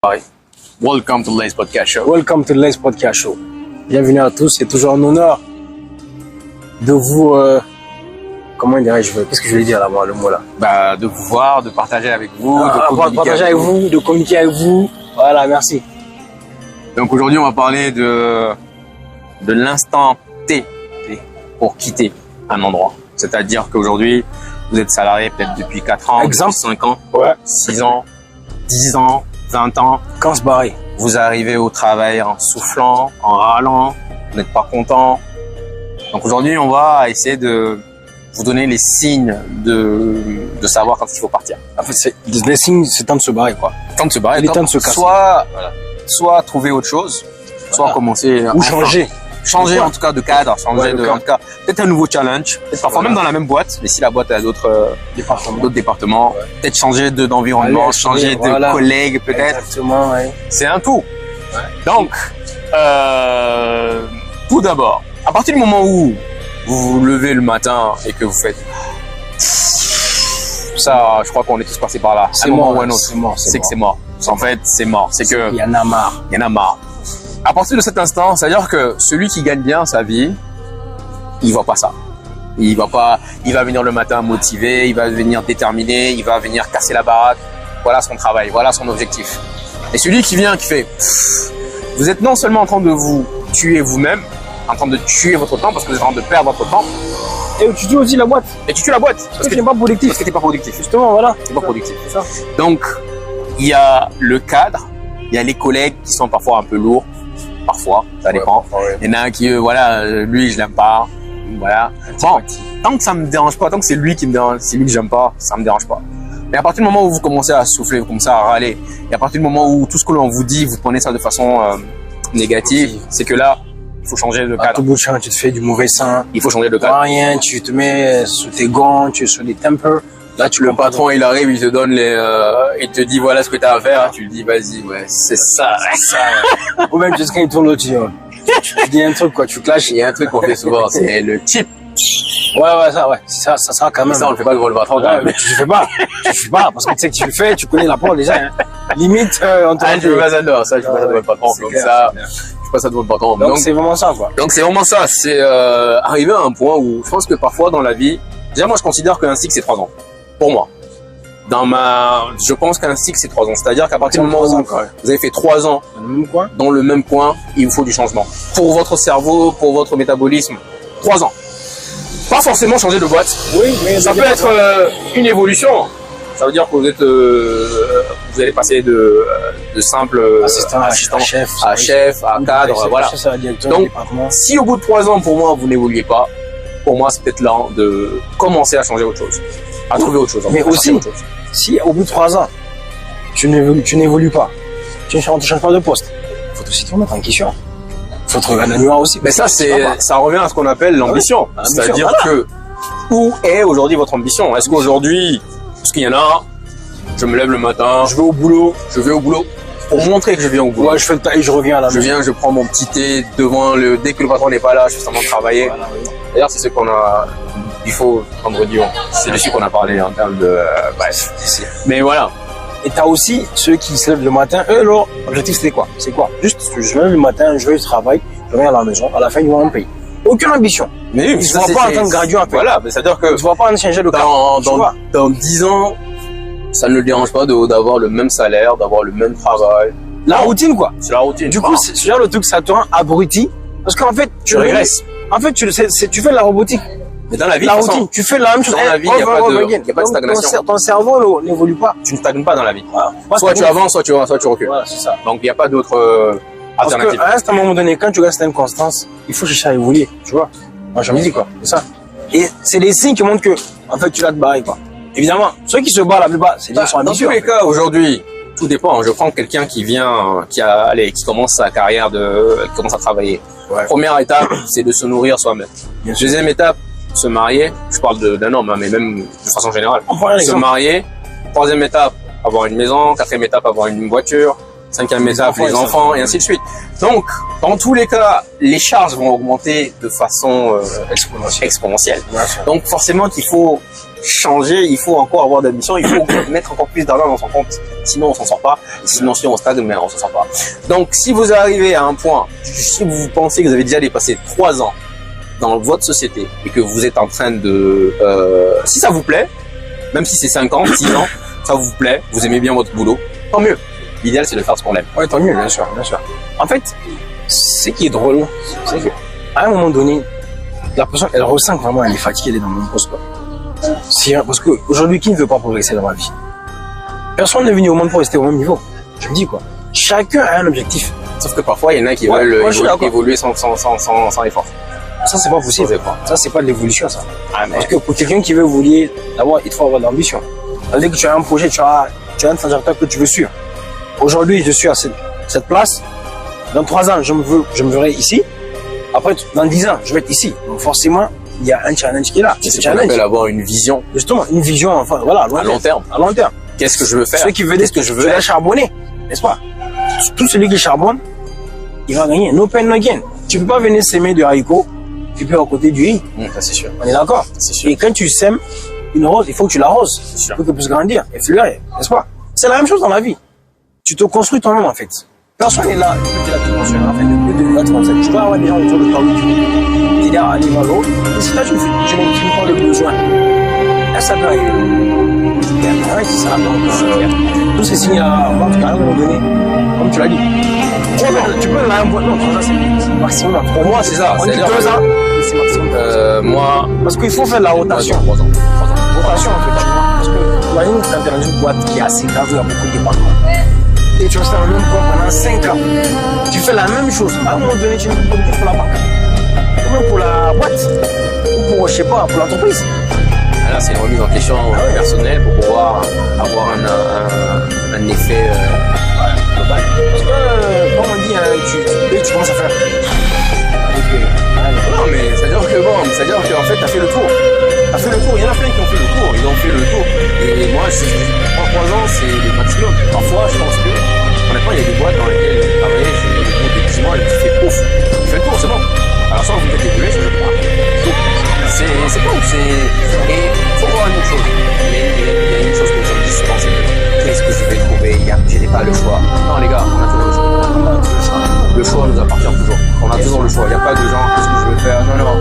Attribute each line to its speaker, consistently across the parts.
Speaker 1: Paris. Welcome to Lace Podcast Show.
Speaker 2: Welcome to Lace Podcast Show. Bienvenue à tous, c'est toujours un honneur de vous... comment dirais-je, qu'est-ce que je vais dire là, moi, le mot là?
Speaker 1: Bah, de vous voir, de partager avec vous,
Speaker 2: de partager avec vous, de communiquer avec vous. Voilà, merci.
Speaker 1: Donc aujourd'hui, on va parler de l'instant T pour quitter un endroit. C'est-à-dire qu'aujourd'hui, vous êtes salarié peut-être depuis 4 ans,
Speaker 2: Exemple.
Speaker 1: depuis 5 ans,
Speaker 2: Ouais.
Speaker 1: 6 ans, 10 ans, 20 ans.
Speaker 2: Quand se barrer?
Speaker 1: Vous arrivez au travail en soufflant, en râlant, vous n'êtes pas content. Donc aujourd'hui, on va essayer de vous donner les signes de savoir quand il faut partir.
Speaker 2: En fait, les signes, c'est temps de se barrer, quoi.
Speaker 1: Temps de se barrer,
Speaker 2: Il est temps de se casser.
Speaker 1: Soit trouver autre chose, soit commencer
Speaker 2: Ou changer.
Speaker 1: Changer en tout cas de cadre, changer en tout cas peut-être un nouveau challenge, peut-être parfois même dans la même boîte, mais si la boîte a d'autres départements, peut-être changer d'environnement, changer de collègues peut-être.
Speaker 2: Exactement, ouais.
Speaker 1: C'est un tout. Ouais. Donc, tout d'abord, à partir du moment où vous vous levez le matin et que vous faites ça, je crois qu'on est tous passés par là.
Speaker 2: C'est mort, c'est mort.
Speaker 1: C'est que c'est mort. En fait, c'est mort. C'est que
Speaker 2: il y en a marre.
Speaker 1: Il y en a marre. À partir de cet instant, c'est-à-dire que celui qui gagne bien sa vie, il voit pas ça. Il va venir le matin motivé, il va venir déterminé, il va venir casser la baraque. Voilà son travail, voilà son objectif. Et celui qui vient, qui fait, vous êtes non seulement en train de vous tuer vous-même, en train de tuer votre temps parce que vous êtes en train de perdre votre temps.
Speaker 2: Et tu tues aussi la boîte.
Speaker 1: Et tu tues la boîte.
Speaker 2: Parce que tu n'es pas productif.
Speaker 1: Parce que tu n'es pas productif.
Speaker 2: Justement, voilà.
Speaker 1: Tu n'es pas productif.
Speaker 2: C'est ça.
Speaker 1: Donc, il y a le cadre, il y a les collègues qui sont parfois un peu lourds. Parfois, ça dépend. Il y en a un qui, lui, je l'aime pas. Voilà. Bon, tant que ça me dérange pas, tant que c'est lui qui me dérange, c'est lui que j'aime pas, ça me dérange pas. Mais à partir du moment où vous commencez à souffler, vous commencez à râler, et à partir du moment où tout ce que l'on vous dit, vous prenez ça de façon négative, c'est que là, il faut changer de cadre.
Speaker 2: À tout bout de champ, tu te fais du mauvais sang.
Speaker 1: Il faut changer de cadre.
Speaker 2: Rien, tu te mets sous tes gants, tu es sur des tempers.
Speaker 1: Là, le patron, il arrive, il te donne il te dit voilà ce que tu as à faire. Tu lui dis vas-y, ouais, c'est ça.
Speaker 2: Ou même tu sais quand il tourne l'autre, tu dis un truc quoi, tu clashes.
Speaker 1: Il y a un truc qu'on fait souvent, c'est le chip.
Speaker 2: Ouais, ça sera quand même.
Speaker 1: Mais ça, on le fait pas devant le patron.
Speaker 2: Mais tu le fais pas. Tu le fais pas parce que tu sais que tu le fais, tu connais la parole déjà. Hein. Limite, on te
Speaker 1: je fais pas ça devant le patron. Donc ça, je fais pas ça devant le patron.
Speaker 2: Donc c'est vraiment ça quoi.
Speaker 1: Donc c'est vraiment ça. C'est arriver à un point où je pense que parfois dans la vie, déjà moi je considère qu'un cycle c'est 3 ans. Pour moi. Je pense qu'un cycle c'est 3 ans. C'est-à-dire qu'à partir du moment où vous avez fait 3 ans dans le même coin, il vous faut du changement. Pour votre cerveau, pour votre métabolisme, 3 ans. Pas forcément changer de boîte.
Speaker 2: Oui, mais
Speaker 1: ça peut être une évolution. Ça veut dire que vous allez passer de simple assistant à chef, à cadre, voilà. Donc, si au bout de 3 ans, pour moi, vous n'évoluez pas, pour moi, c'est peut-être l'an de commencer à changer autre chose, à trouver autre chose.
Speaker 2: Mais aussi, si au bout de 3 ans, tu n'évolues pas, tu ne changes pas de poste, il faut aussi te remettre en question. Il faut te regarder la nuance aussi.
Speaker 1: Mais ça revient à ce qu'on appelle l'ambition. C'est-à-dire que, où est aujourd'hui votre ambition? Est-ce qu'aujourd'hui, parce qu'il y en a, je me lève le matin, je vais au boulot, pour montrer que je viens au boulot.
Speaker 2: Ouais, je fais le taille, je reviens à la maison.
Speaker 1: Je prends mon petit thé dès que le patron n'est pas là, je fais semblant de travailler. Voilà, oui. D'ailleurs, c'est ce qu'on a, il faut, vendredi, c'est dessus qu'on a parlé en termes de, bref. Mais voilà.
Speaker 2: Et t'as aussi ceux qui se lèvent le matin, leur objectif c'était quoi? C'est quoi? Juste, je me lève le matin, je vais au travail, je reviens à la maison, à la fin, ils vont me payer. Aucune ambition.
Speaker 1: Mais
Speaker 2: ils ne voient pas en tant que graduat.
Speaker 1: Voilà, mais c'est-à-dire que.
Speaker 2: Tu ne vois pas en changer de
Speaker 1: cadre. Dans 10 ans, ça ne le dérange pas d'avoir le même salaire, d'avoir le même travail.
Speaker 2: La routine, quoi.
Speaker 1: C'est la routine.
Speaker 2: Du coup, c'est genre le truc, ça te rend abruti. Parce qu'en fait,
Speaker 1: tu régresses.
Speaker 2: En fait, tu fais de la robotique.
Speaker 1: Mais dans la vie,
Speaker 2: routine, tu fais la même chose.
Speaker 1: Dans la vie, il n'y a pas de stagnation.
Speaker 2: Ton cerveau n'évolue pas.
Speaker 1: Tu ne stagnes pas dans la vie.
Speaker 2: Voilà.
Speaker 1: Soit tu avances, soit tu recules.
Speaker 2: Voilà, c'est ça.
Speaker 1: Donc, il n'y a pas d'autre alternative.
Speaker 2: Parce qu'à un moment donné, quand tu restes une constance, il faut chercher à évoluer. Tu vois? Moi, je me dis, quoi. C'est ça. Et c'est les signes qui montrent que, en fait, tu vas te barrer, quoi. Évidemment, ceux qui se barrent la plupart, c'est des gens qui sont ambitieux.
Speaker 1: Dans tous les cas, aujourd'hui, tout dépend. Je prends quelqu'un qui commence sa carrière qui commence à travailler. Ouais. Première étape, c'est de se nourrir soi-même. Deuxième étape, se marier. Je parle d'un homme, hein, mais même de façon générale. Se marier. Troisième étape, avoir une maison. Quatrième étape, avoir une voiture. 5e étape, les enfants, et ainsi de suite. Donc, dans tous les cas, les charges vont augmenter de façon exponentielle. Donc, forcément qu'il faut changer, il faut encore avoir d'ambition, il faut mettre encore plus d'argent dans son compte. Sinon, on s'en sort pas. Sinon, si on stagne, mais on s'en sort pas. Donc, si vous arrivez à un point, si vous pensez que vous avez déjà dépassé 3 ans dans votre société et que vous êtes en train de... si ça vous plaît, même si c'est 5 ans, 6 ans, ça vous plaît, vous aimez bien votre boulot, tant mieux. L'idéal, c'est de faire ce qu'on aime.
Speaker 2: Ouais, tant mieux, bien sûr, bien sûr. En fait, ce qui est drôle, c'est qu'à un moment donné, la personne, elle ressent que vraiment elle est fatiguée, elle est dans le même poste, quoi. Parce qu'aujourd'hui, qui ne veut pas progresser dans la vie? Personne n'est venu au monde pour rester au même niveau. Je me dis, quoi. Chacun a un objectif.
Speaker 1: Sauf que parfois, il y en a qui veulent évoluer sans effort.
Speaker 2: Ça, c'est pas possible. Ça, c'est pas de l'évolution, ça. Parce que pour quelqu'un qui veut évoluer, d'abord, il faut avoir de l'ambition. C'est-à-dire que tu as un projet, tu as un trajectoire que tu veux suivre. Aujourd'hui, je suis à cette place. Dans 3 ans, je me verrai ici. Après, dans 10 ans, je vais être ici. Donc, forcément, il y a un challenge qui est là.
Speaker 1: C'est ce qu'on appelle avoir une vision.
Speaker 2: Justement, une vision, enfin, voilà,
Speaker 1: à long terme.
Speaker 2: À long terme.
Speaker 1: Qu'est-ce que je veux faire?
Speaker 2: Ceux qui veulent que je veux charbonner, n'est-ce pas? Tout celui qui charbonne, il va gagner. No pain, no gain. Tu peux pas venir s'aimer de haricots, tu peux à côté du riz.
Speaker 1: Ça, c'est sûr.
Speaker 2: On est d'accord?
Speaker 1: C'est sûr.
Speaker 2: Et quand tu sèmes une rose, il faut que tu l'arroses. Pour qu'elle puisse grandir et fleurir, n'est-ce pas? C'est la même chose dans la vie. Tu te construis toi-même, en fait. Personne n'est là, tu es là, tu te construis, en fait, de être comme ça. Tu dois avoir des gens autour de toi où tu es là, aller vers l'autre. Et c'est là que je me prends le besoin. Là, ça peut arriver. C'est ça, donc, tous ces signes-là, en tout cas, à un moment donné, comme tu l'as dit, tu peux là, non, 3 ans, c'est maximum. Pour moi, c'est ça. C'est 2 ans, c'est maximum.
Speaker 1: Moi.
Speaker 2: Parce qu'il faut faire la rotation.
Speaker 1: 3 ans.
Speaker 2: Rotation, en fait, tu vois. Parce que, imagine que tu es dans une boîte qui est assez grave, il y a beaucoup de départements. Et tu restes dans le même coin pendant 5 ans. Tu fais la même chose. À un moment donné, tu ne peux pas pour la banque. Ou même pour la boîte. Ou pour, je sais pas, pour l'entreprise.
Speaker 1: Là, c'est une remise en question personnelle pour pouvoir avoir un effet global.
Speaker 2: Parce que, comme on dit, tu commences à faire.
Speaker 1: Non, mais c'est-à-dire qu'en fait, t'as fait le tour. Il y en a plein qui ont fait le tour. Ils ont fait le tour. Et moi, je prends 3 ans, c'est le maximum. Parfois, je pense que, honnêtement, il y a des boîtes dans lesquelles j'ai travaillé, j'ai des bout de 10 mois, et tu fais ouf. Tu fais le tour, c'est bon. Alors, soit vous faites évoluer, soit je pars. C'est bon, et il faut voir une autre chose. Il y a une chose que je me dis souvent, c'est que qu'est-ce que je vais trouver? Je n'ai pas le choix. Non, les gars, on a toujours le choix. Le choix nous appartient toujours. On a toujours le choix. Il n'y a pas de genre, qu'est-ce que je veux faire? Non.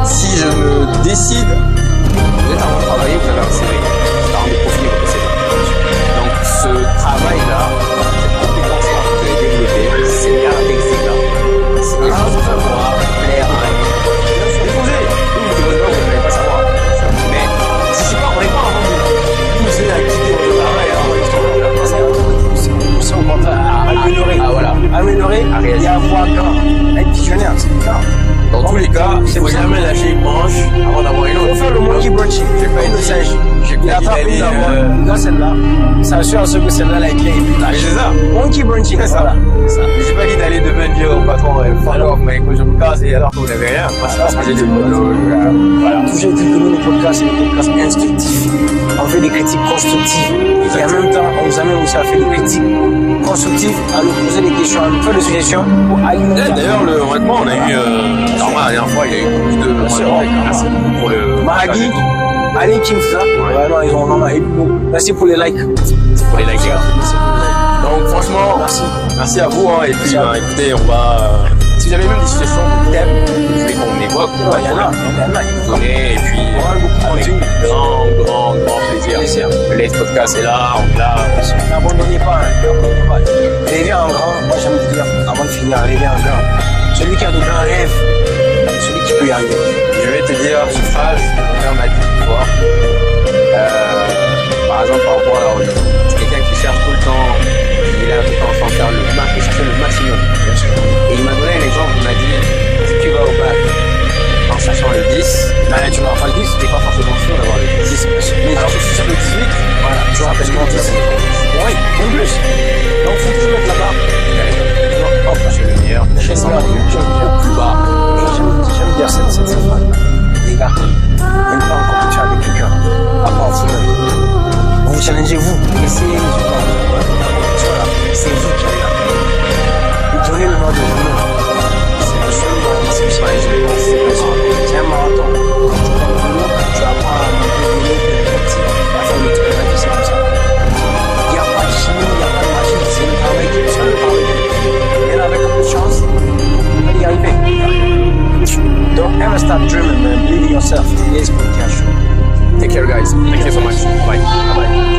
Speaker 1: Si je me décide, vous êtes en train de travailler, vous avez un CV. Vous avez de profiter votre CV. Donc, ce travail-là, cette compétence-là que vous avez développée, c'est bien là. C'est quelque chose qui va pouvoir plaire à un. Améliorer et avoir être visionnaire, c'est clair. Dans tous les cas, il ne faut jamais lâcher une branche avant d'avoir une autre.
Speaker 2: Il faut faire le monkey branching.
Speaker 1: J'ai pas une singe. J'ai pas dit d'aller.
Speaker 2: Là, celle-là, ça assure à ceux que celle-là, elle a été
Speaker 1: Mais c'est ça.
Speaker 2: Monkey branching, c'est ça.
Speaker 1: Mais j'ai pas dit d'aller demain dire au patron, alors, mais quand je me casse et alors que vous n'avez rien. Moi, c'est pas ce que j'ai dit.
Speaker 2: Voilà. Toujours dit que nous, le podcast, c'est des podcasts instructifs. On fait des critiques constructives. Et en même temps, on vous amène aussi à faire des critiques constructives, à nous poser des questions, à nous faire des suggestions pour alimenter.
Speaker 1: D'ailleurs, honnêtement, on a eu, normal, la dernière fois, il y a eu beaucoup de, merci pour le,
Speaker 2: Mahagi, Ali Kim, ça. Ouais, non, ils ont vraiment aidé beaucoup. Merci pour les likes.
Speaker 1: C'est pour les likes, les gars. Donc, franchement, merci à vous, hein, et puis, écoutez, on va, si vous avez même des situations de thème, vous voulez qu'on évoque,
Speaker 2: il y en a,
Speaker 1: et puis, avec grand plaisir. Le Let's Podcast est là, on est là.
Speaker 2: N'abandonnez pas, rêvez en grand, moi j'aime dire, avant de finir, rêvez en grand. Celui qui a de grands rêves, c'est celui qui peut y arriver.
Speaker 1: Je vais te dire une phrase, mon père m'a dit une fois, par exemple par rapport à la religion. C'est quelqu'un qui cherche tout le temps, il a tout le temps en faire il cherche le maximum. Et il m'a donné un exemple, il m'a dit, si tu vas au bac en cherchant le 10,
Speaker 2: là tu n'auras pas le 10, t'es pas forcément sûr d'avoir le 10.
Speaker 1: Mais alors, je suis sur le 18,
Speaker 2: voilà, tu auras peut-être le 10. Oui, en plus. Donc faut toujours mettre la barre.
Speaker 1: Hop, c'est le meilleur. Au plus bas.
Speaker 2: J'aime bien cette phrase. Les gars, même pas en compétition avec quelqu'un, à part vous-même. Vous challengez vous, essayez les autres. Never stop dreaming, man. Believe in yourself. Yes, podcast show.
Speaker 1: Take care, guys. Thank you so much. Bye.
Speaker 2: Bye-bye.